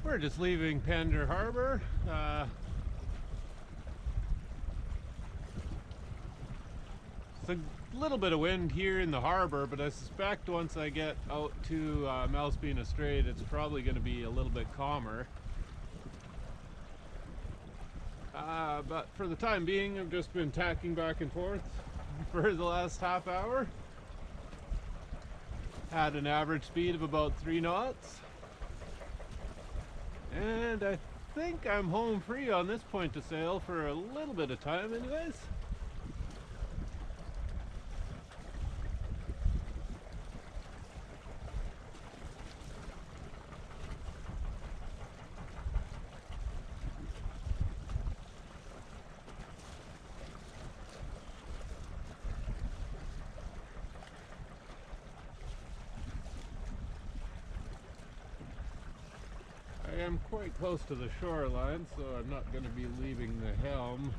We're just leaving Pender Harbor. It's a little bit of wind here in the harbor, but I suspect once I get out to Malspina Strait, it's probably going to be a little bit calmer. But for the time being, I've just been tacking back and forth for the last half hour. Had an average speed of about 3 knots. And I think I'm home free on this point to sail for a little bit of time anyways. I am quite close to the shoreline, so I'm not going to be leaving the helm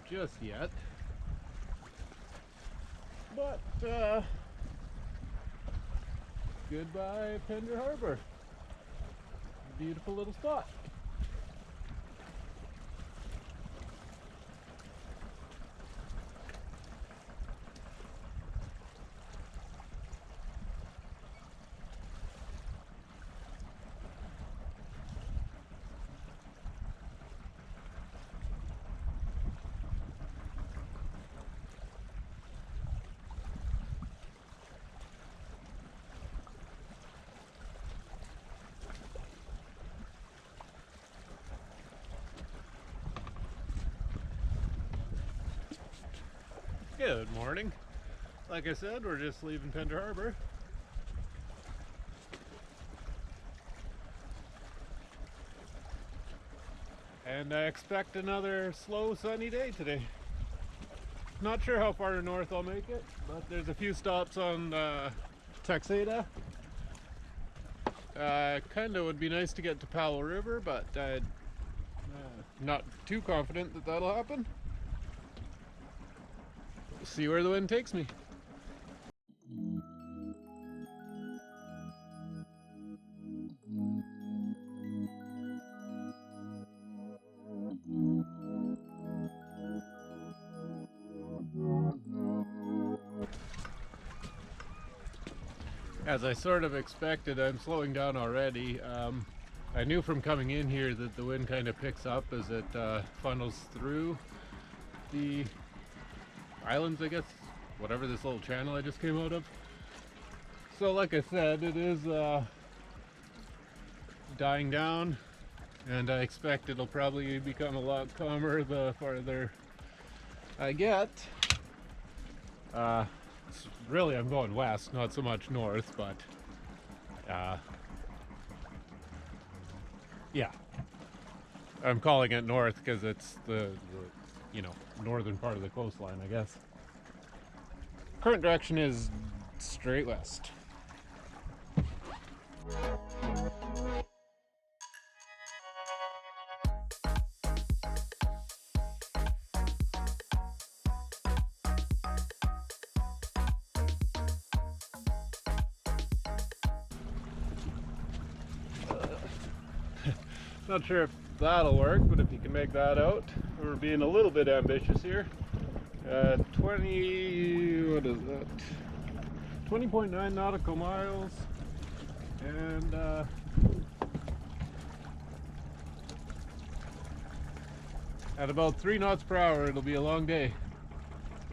just yet. But, goodbye Pender Harbor. Beautiful little spot. Good morning. Like I said, we're just leaving Pender Harbor. And I expect another slow sunny day today. Not sure how far north I'll make it, but there's a few stops on Texada. Kinda would be nice to get to Powell River, but I'm not too confident that that'll happen. See where the wind takes me. As I sort of expected, I'm slowing down already. I knew from coming in here that the wind kind of picks up as it funnels through the islands, I guess, whatever this little channel I just came out of. So like I said, it is dying down, and I expect it'll probably become a lot calmer the farther I get. Really, I'm going west, not so much north, but yeah, I'm calling it north because it's the northern part of the coastline, I guess. Current direction is straight west. Not sure if that'll work, but if you can make that out, we're being a little bit ambitious here. 20.9 nautical miles, and at about 3 knots per hour, it'll be a long day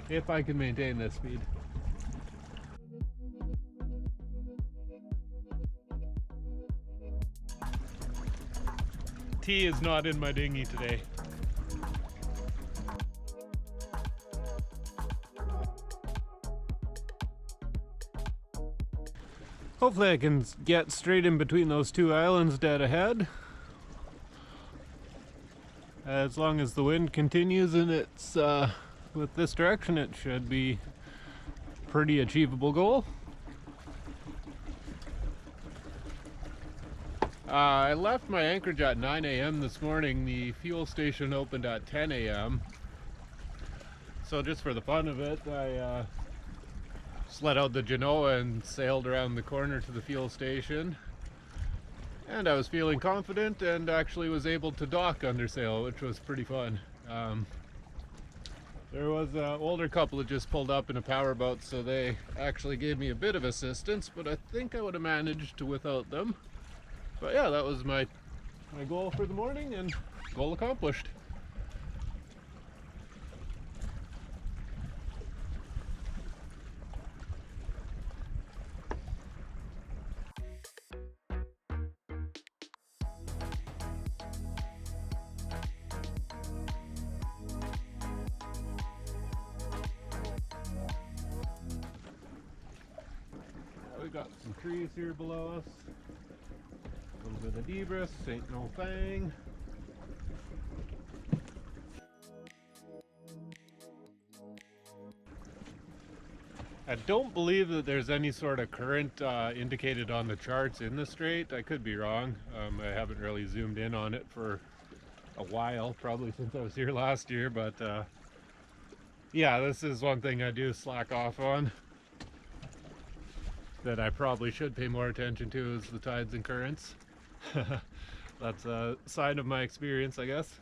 if I can maintain this speed. Tea is not in my dinghy today. Hopefully I can get straight in between those two islands dead ahead. As long as the wind continues and it's with this direction, it should be a pretty achievable goal. I left my anchorage at 9 a.m. this morning. The fuel station opened at 10 a.m. So just for the fun of it, I just let out the Genoa and sailed around the corner to the fuel station. And I was feeling confident and actually was able to dock under sail, which was pretty fun. There was an older couple that just pulled up in a powerboat, so they actually gave me a bit of assistance, but I think I would have managed without them. But yeah, that was my goal for the morning, and goal accomplished. We got some trees here below us. A little bit of debris, ain't no thing. I don't believe that there's any sort of current indicated on the charts in the strait. I could be wrong. I haven't really zoomed in on it for a while, probably since I was here last year, but yeah, this is one thing I do slack off on that I probably should pay more attention to, is the tides and currents. That's a sign of my experience, I guess.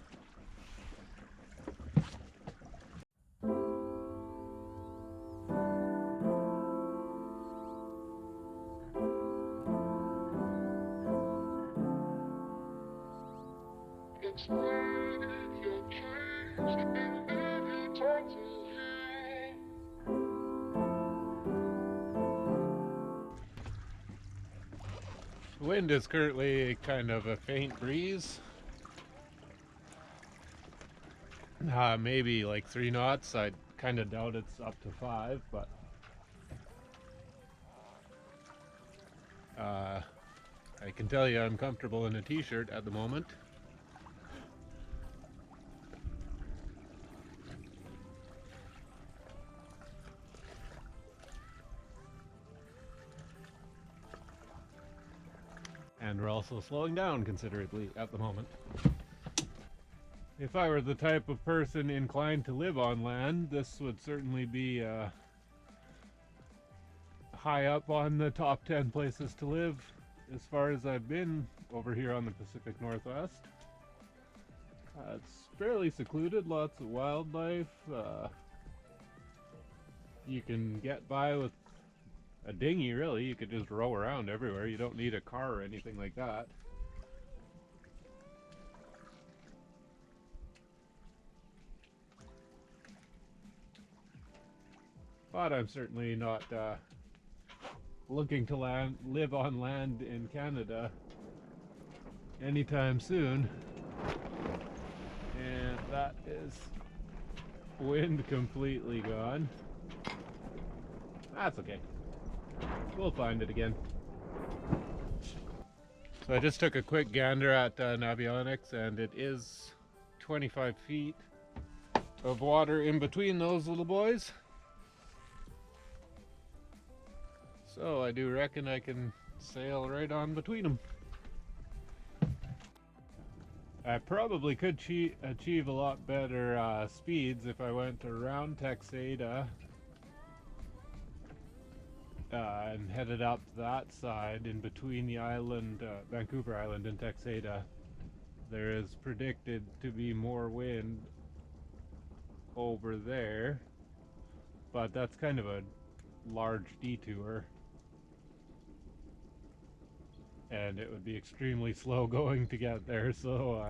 The wind is currently kind of a faint breeze. Maybe like 3 knots. I kind of doubt it's up to 5, but I can tell you I'm comfortable in a t-shirt at the moment. And we're also slowing down considerably at the moment. If I were the type of person inclined to live on land, this would certainly be high up on the top 10 places to live as far as I've been over here on the Pacific Northwest. It's fairly secluded, lots of wildlife. You can get by with a dinghy, really. You could just row around everywhere. You don't need a car or anything like that. But I'm certainly not looking to live on land in Canada anytime soon. And that is wind completely gone. That's okay. We'll find it again. So I just took a quick gander at Navionics, and it is 25 feet of water in between those little boys. So I do reckon I can sail right on between them. I probably could achieve a lot better speeds if I went around Texada and headed up that side in between the island, Vancouver Island and Texada. There is predicted to be more wind over there, but that's kind of a large detour, and it would be extremely slow going to get there, so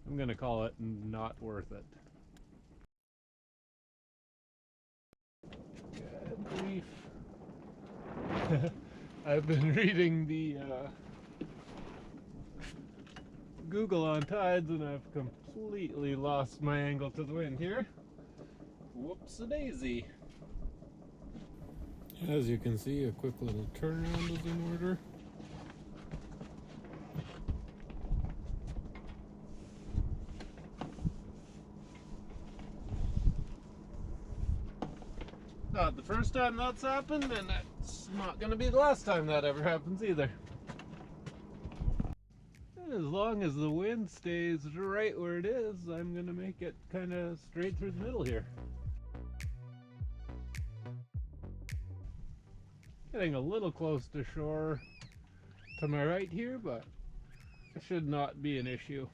I'm gonna call it not worth it. Good grief. I've been reading the Google on tides, and I've completely lost my angle to the wind here. Whoops-a-daisy. As you can see, a quick little turnaround is in order. Not the first time that's happened, and it's not going to be the last time that ever happens either. And as long as the wind stays right where it is, I'm going to make it kind of straight through the middle here. Getting a little close to shore to my right here, but should not be an issue.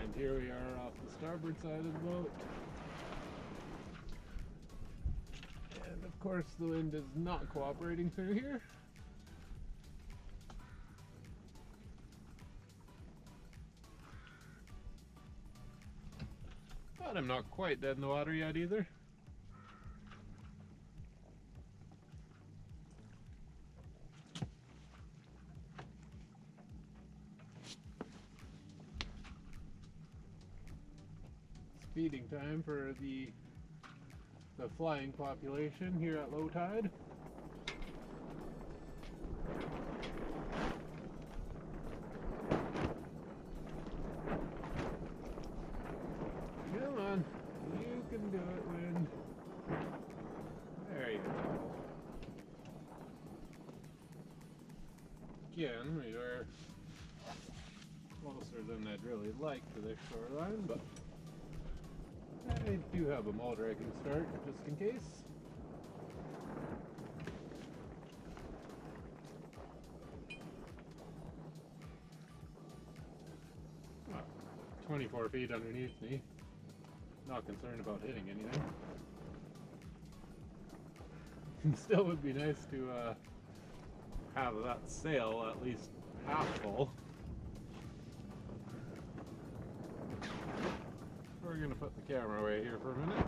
And here we are off the starboard side of the boat. And of course the wind is not cooperating through here. But I'm not quite dead in the water yet either. Feeding time for the flying population here at low tide. Come on, you can do it, wind. There you go. Again, we are closer than I'd really like to this shoreline, but I do have a motor I can start just in case. 24 feet underneath me. Not concerned about hitting anything. Still would be nice to have that sail at least half full. We're going to put the camera away here for a minute.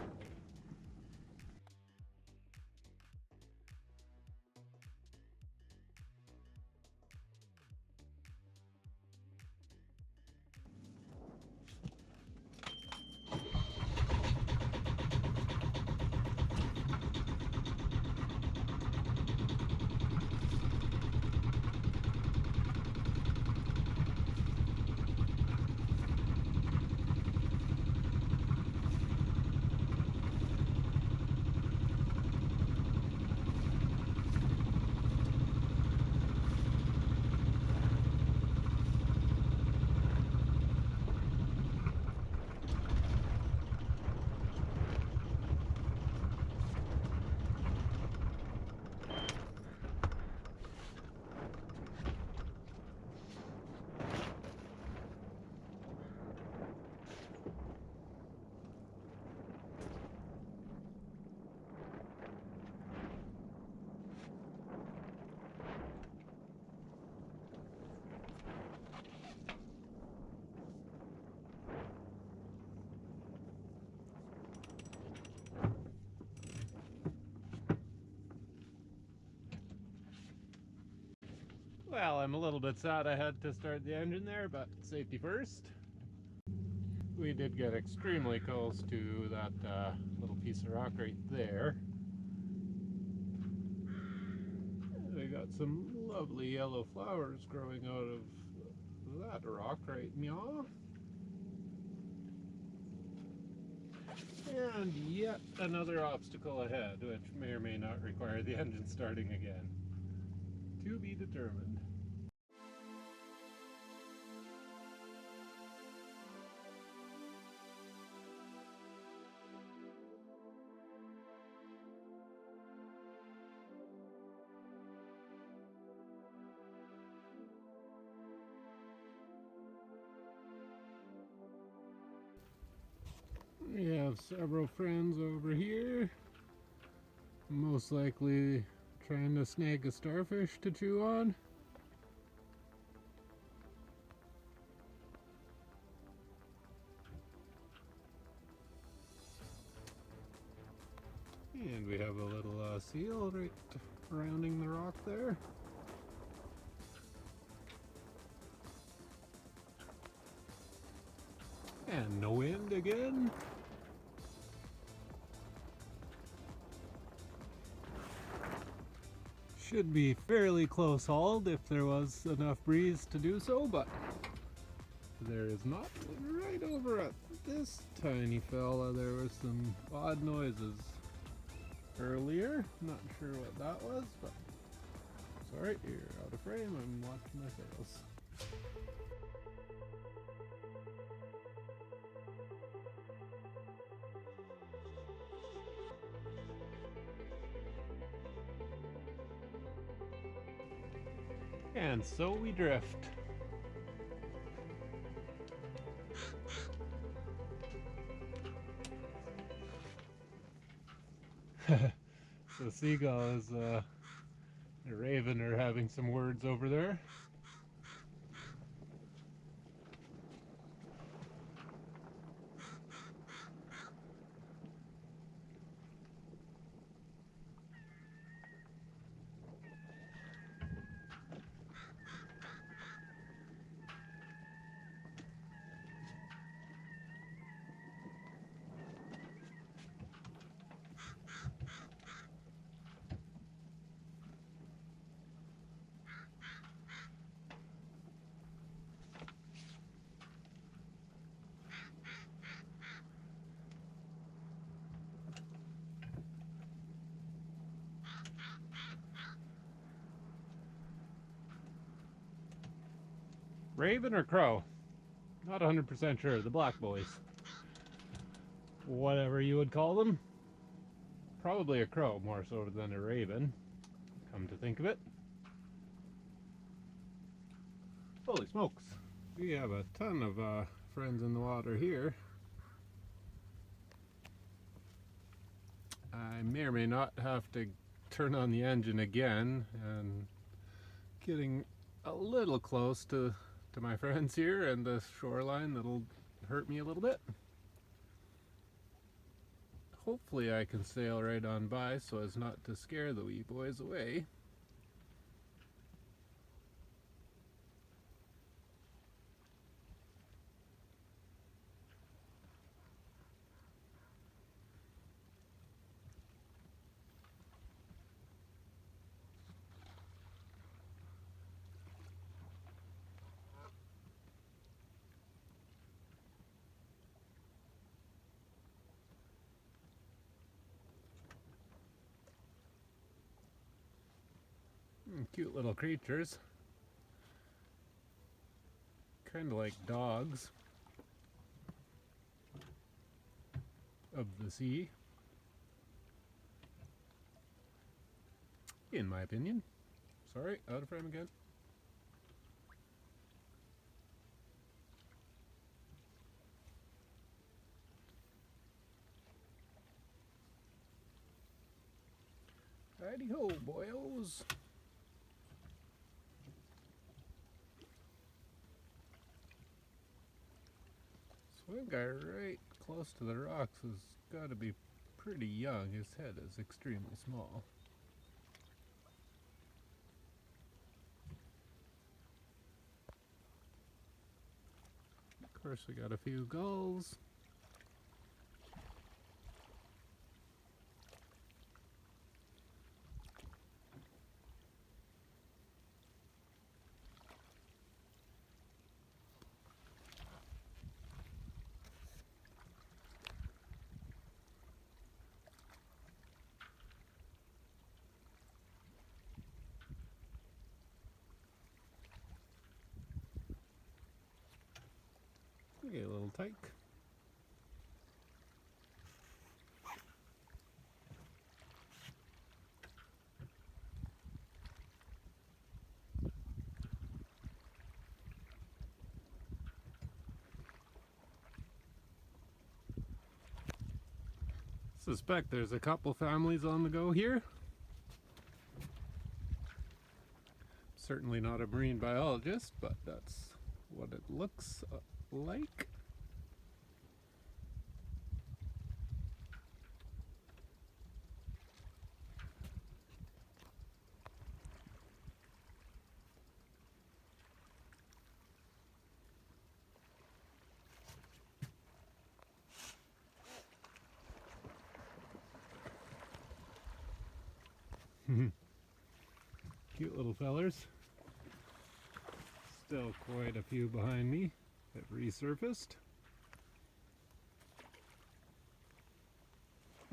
Well, I'm a little bit sad I had to start the engine there, but safety first. We did get extremely close to that little piece of rock right there. We got some lovely yellow flowers growing out of that rock right meow. And yet another obstacle ahead, which may or may not require the engine starting again. To be determined. We have several friends over here, most likely trying to snag a starfish to chew on. we have a little seal right rounding the rock there. And no wind again. Should be fairly close hauled if there was enough breeze to do so, but there is not. Right over at this tiny fella there was some odd noises earlier. Not sure what that was, but sorry, you're out of frame. I'm watching my sails. And so we drift. The seagulls, the raven are having some words over there. Raven or crow? Not 100% sure. The black boys. Whatever you would call them. Probably a crow more so than a raven, come to think of it. Holy smokes. We have a ton of friends in the water here. I may or may not have to turn on the engine again, and getting a little close to my friends here and the shoreline that'll hurt me a little bit. Hopefully I can sail right on by so as not to scare the wee boys away. Cute little creatures. Kind of like dogs of the sea, in my opinion. Sorry, out of frame again. Righty ho, boyos. Swim guy right close to the rocks has got to be pretty young. His head is extremely small. Of course, we got a few gulls. Okay, a little tyke. Suspect there's a couple families on the go here. Certainly not a marine biologist, but that's what it looks like. Cute little fellers. Still quite a few behind me that resurfaced.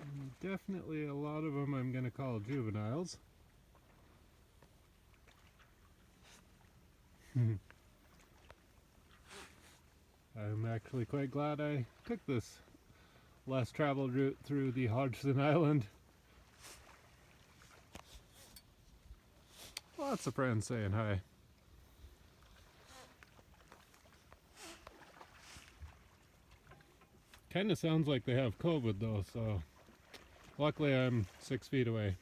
And definitely a lot of them I'm going to call juveniles. I'm actually quite glad I took this less traveled route through the Hodgson Island. Lots of friends saying hi. Kind of sounds like they have COVID though, so luckily I'm 6 feet away.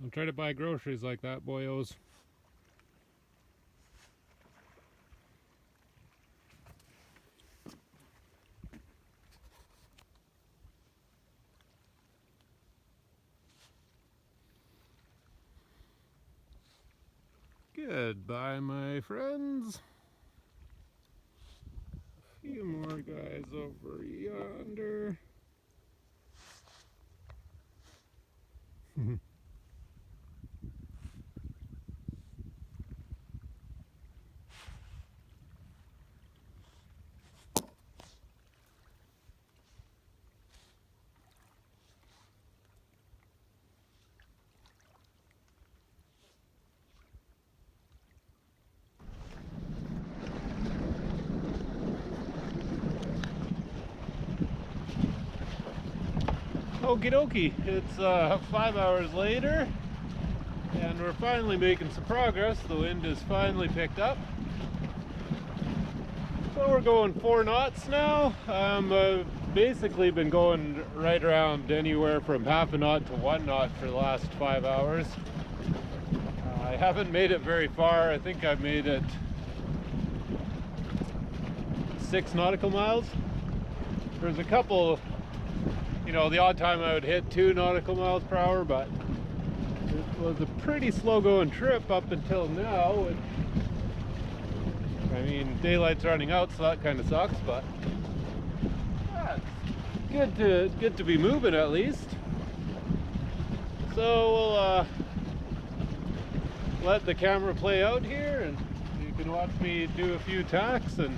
Don't try to buy groceries like that, boyos. Goodbye, my friends. A few more guys over yonder. Okie dokie, it's 5 hours later and we're finally making some progress. The wind has finally picked up. So we're going 4 knots now. I've basically been going right around anywhere from half a knot to 1 knot for the last 5 hours. I haven't made it very far. I think I've made it 6 nautical miles. There's a couple, you know, the odd time I would hit 2 nautical miles per hour, but it was a pretty slow going trip up until now. I mean, daylight's running out, so that kind of sucks, but yeah, it's good to be moving at least. So we'll let the camera play out here, and you can watch me do a few tacks, and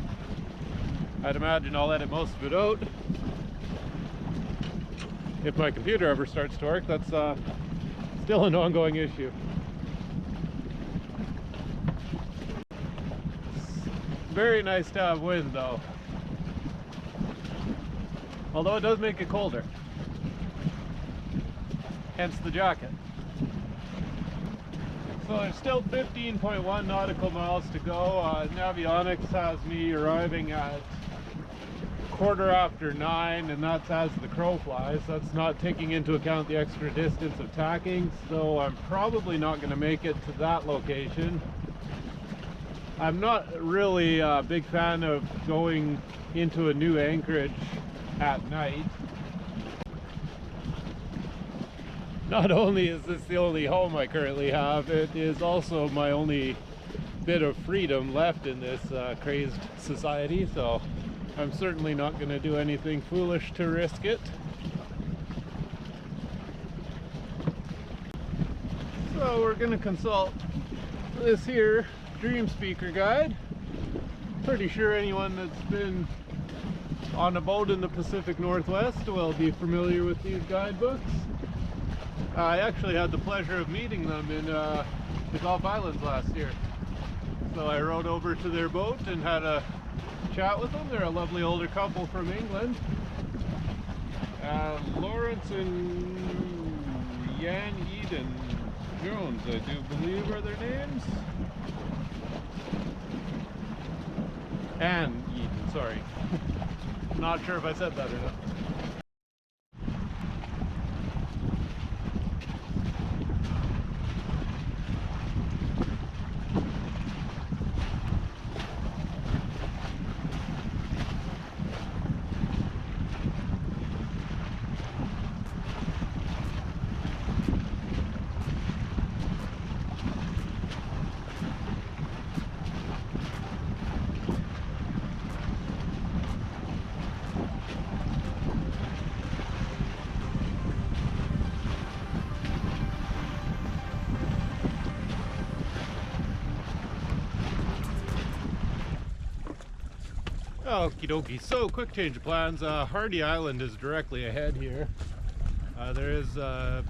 I'd imagine I'll edit most of it out. If my computer ever starts to work, that's still an ongoing issue. Very nice to have wind though, although it does make it colder, hence the jacket. So there's still 15.1 nautical miles to go. Navionics has me arriving at 9:15, and that's as the crow flies. That's not taking into account the extra distance of tacking, so I'm probably not going to make it to that location. I'm not really a big fan of going into a new anchorage at night. Not only is this the only home I currently have, it is also my only bit of freedom left in this crazed society, so I'm certainly not going to do anything foolish to risk it. So we're going to consult this here Dream Speaker guide. Pretty sure anyone that's been on a boat in the Pacific Northwest will be familiar with these guidebooks. I actually had the pleasure of meeting them in the Gulf Islands last year. So I rode over to their boat and had a chat with them. They're a lovely older couple from England. Lawrence and Jan Eden Jones, I do believe, are their names. Anne Eden, sorry. Not sure if I said that or not. Okie dokie, so quick change of plans. Hardy Island is directly ahead here. There is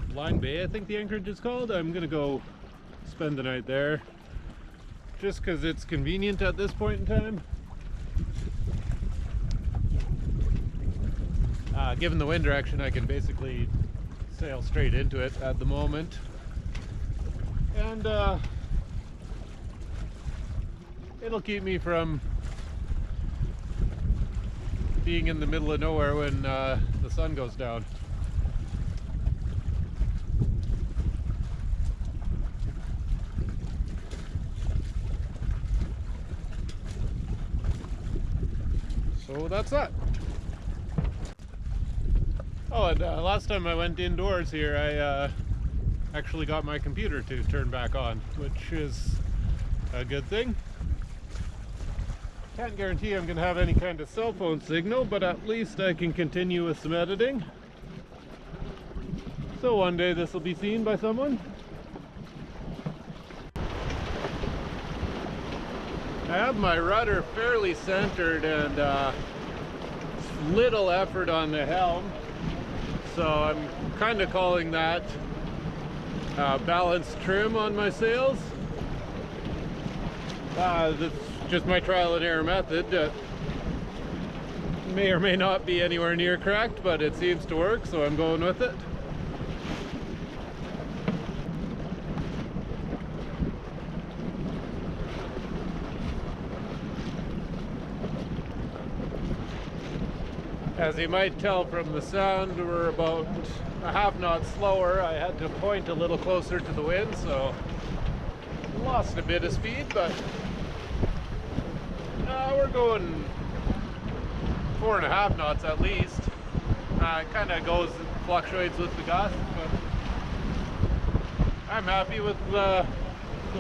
Blind Bay, I think the anchorage is called. I'm gonna go spend the night there just because it's convenient at this point in time. Given the wind direction, I can basically sail straight into it at the moment. And it'll keep me from being in the middle of nowhere when the sun goes down. So that's that. Oh, and last time I went indoors here, I actually got my computer to turn back on, which is a good thing. Can't guarantee I'm going to have any kind of cell phone signal, but at least I can continue with some editing. So one day this will be seen by someone. I have my rudder fairly centered and little effort on the helm, so I'm kind of calling that balanced trim on my sails. That's just my trial and error method. May or may not be anywhere near correct, but it seems to work, so I'm going with it. As you might tell from the sound, we're about a half knot slower. I had to point a little closer to the wind, so lost a bit of speed, but we're going 4.5 knots at least. It kind of fluctuates with the gust, but I'm happy with the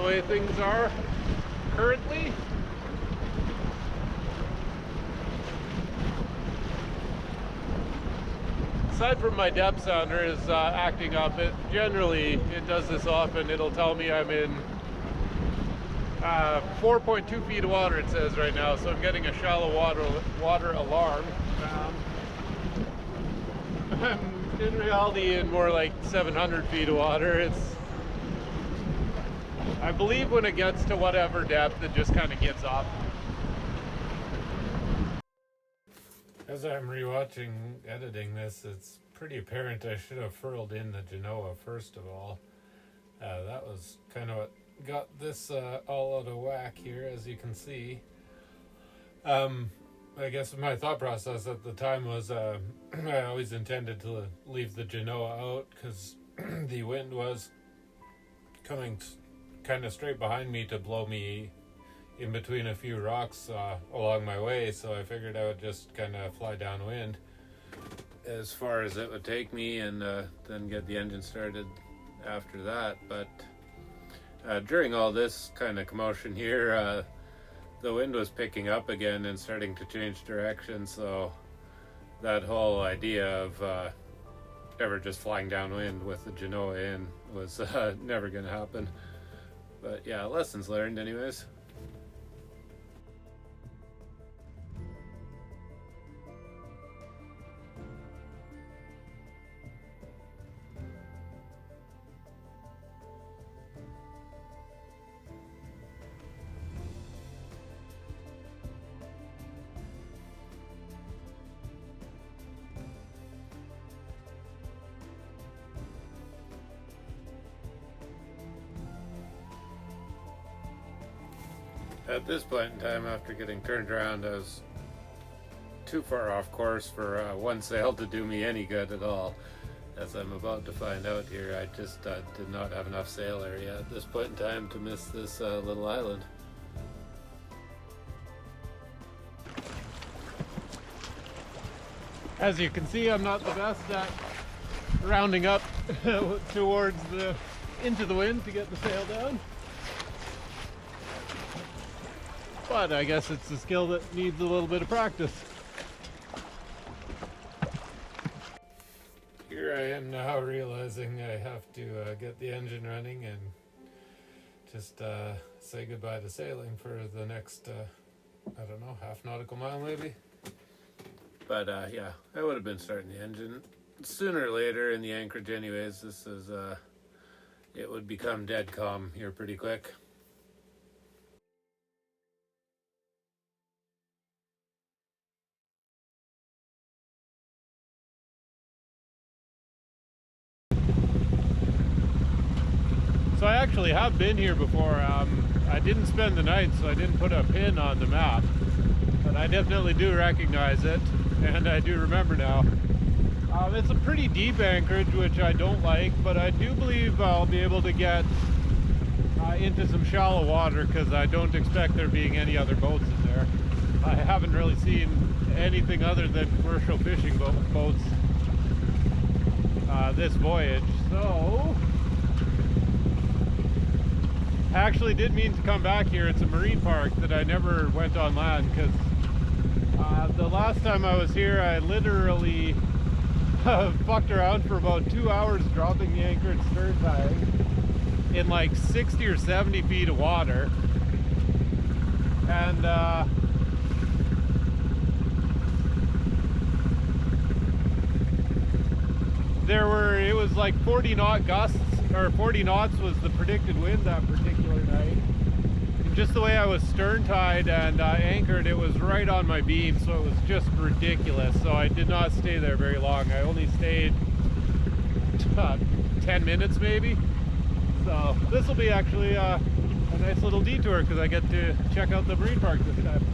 way things are currently. Aside from my depth sounder is acting up, it does this often. It'll tell me I'm in 4.2 feet of water, it says right now, so I'm getting a shallow water alarm. I'm in reality in more like 700 feet of water. I believe when it gets to whatever depth, it just kind of gives up. As I'm rewatching editing this, it's pretty apparent I should have furled in the Genoa first of all. That was kind of what got this all out of whack here, as you can see. I guess my thought process at the time was I always intended to leave the Genoa out because the wind was coming kind of straight behind me to blow me in between a few rocks along my way, so I figured I would just kind of fly downwind as far as it would take me and then get the engine started after that. But during all this kind of commotion here, the wind was picking up again and starting to change direction, so that whole idea of ever just flying downwind with the Genoa in was never going to happen. But yeah, lessons learned anyways. At this point in time, after getting turned around, I was too far off course for one sail to do me any good at all. As I'm about to find out here, I just did not have enough sail area at this point in time to miss this little island. As you can see, I'm not the best at rounding up towards into the wind to get the sail down. But I guess it's a skill that needs a little bit of practice. Here I am now realizing I have to get the engine running and just say goodbye to sailing for the next I don't know, half nautical mile maybe. But yeah, I would have been starting the engine sooner or later in the anchorage anyways. This is it would become dead calm here pretty quick. So I actually have been here before. I didn't spend the night, so I didn't put a pin on the map, but I definitely do recognize it, and I do remember now. It's a pretty deep anchorage, which I don't like, but I do believe I'll be able to get into some shallow water because I don't expect there being any other boats in there. I haven't really seen anything other than commercial fishing boats this voyage, so I actually did mean to come back here. It's a marine park that I never went on land because the last time I was here I literally fucked around for about 2 hours dropping the anchor and stern tying in like 60 or 70 feet of water, and it was like 40 knot gusts, or 40 knots was the predicted wind that particular night. And just the way I was stern tied and anchored, it was right on my beam, so it was just ridiculous. So I did not stay there very long. I only stayed 10 minutes maybe. So this will be actually a nice little detour because I get to check out the marine park this time.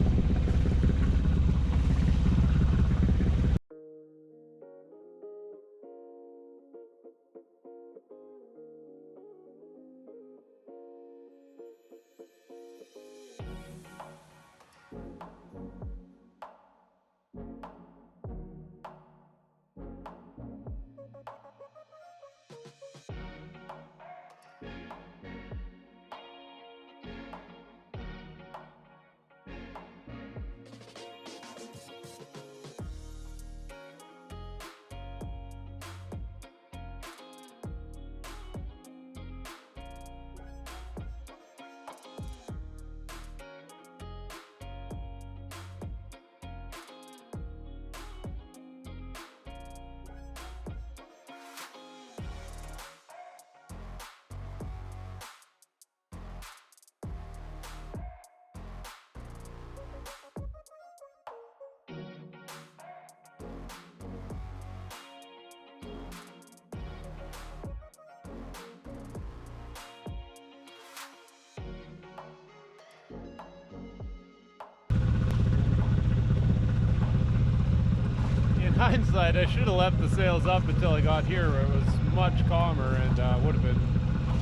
Hindsight, I should have left the sails up until I got here where it was much calmer and would have been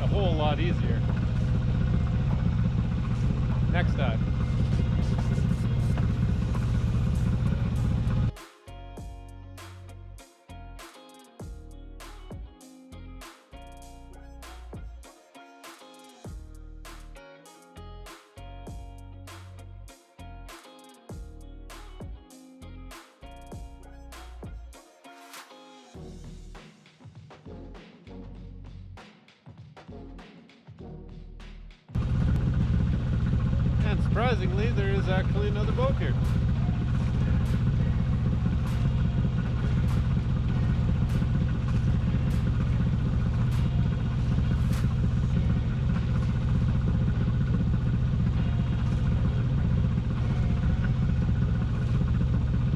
a whole lot easier. Next time. And surprisingly, there is actually another boat here.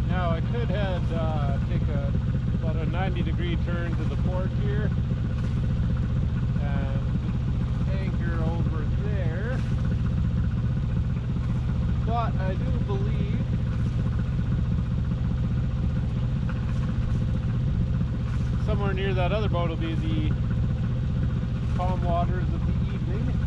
Now I could take about a 90-degree turn to the port here and anchor over there. But I do believe somewhere near that other boat will be the calm waters of the evening.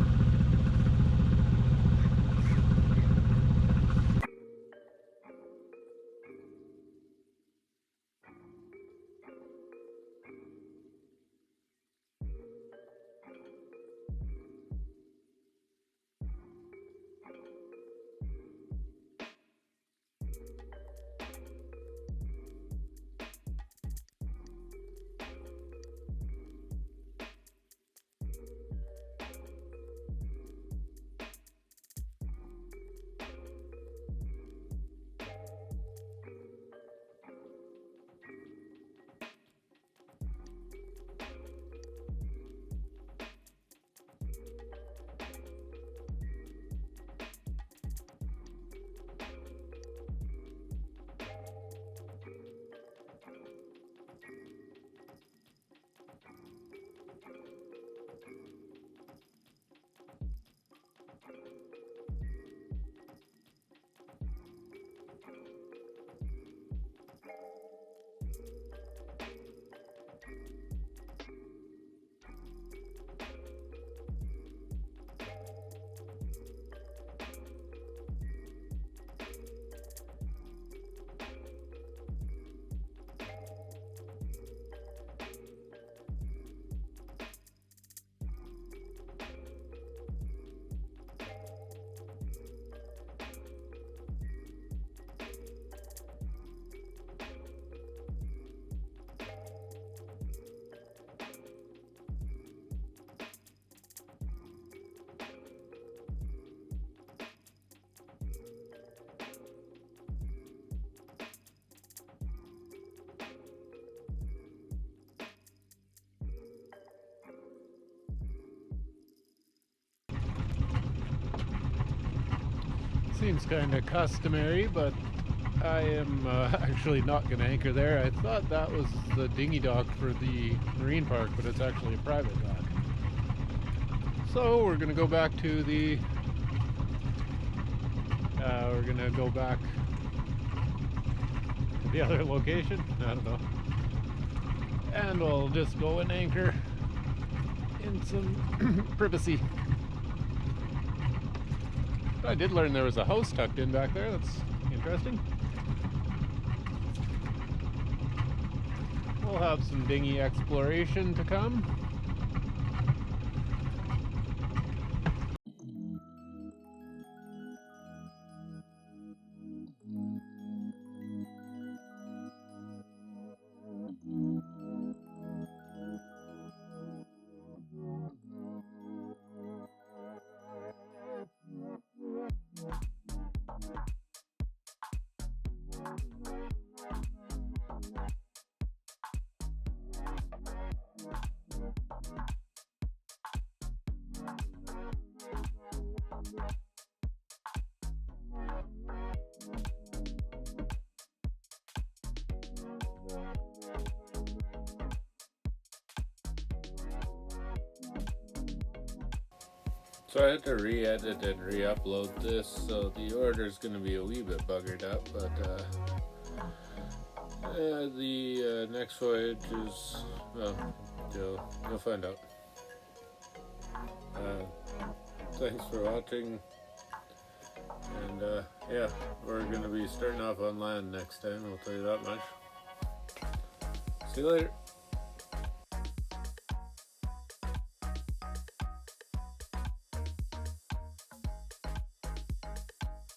Seems kind of customary, but I am actually not going to anchor there. I thought that was the dinghy dock for the marine park, but it's actually a private dock. So we're going to go back to the other location. I don't know. And we'll just go and anchor in some privacy. I did learn there was a house tucked in back there. That's interesting. We'll have some dinghy exploration to come. So I had to re-edit and re-upload this, so the order is going to be a wee bit buggered up, but the next voyage is, well, you'll find out. Thanks for watching, and yeah, we're going to be starting off on land next time, I'll tell you that much. See you later.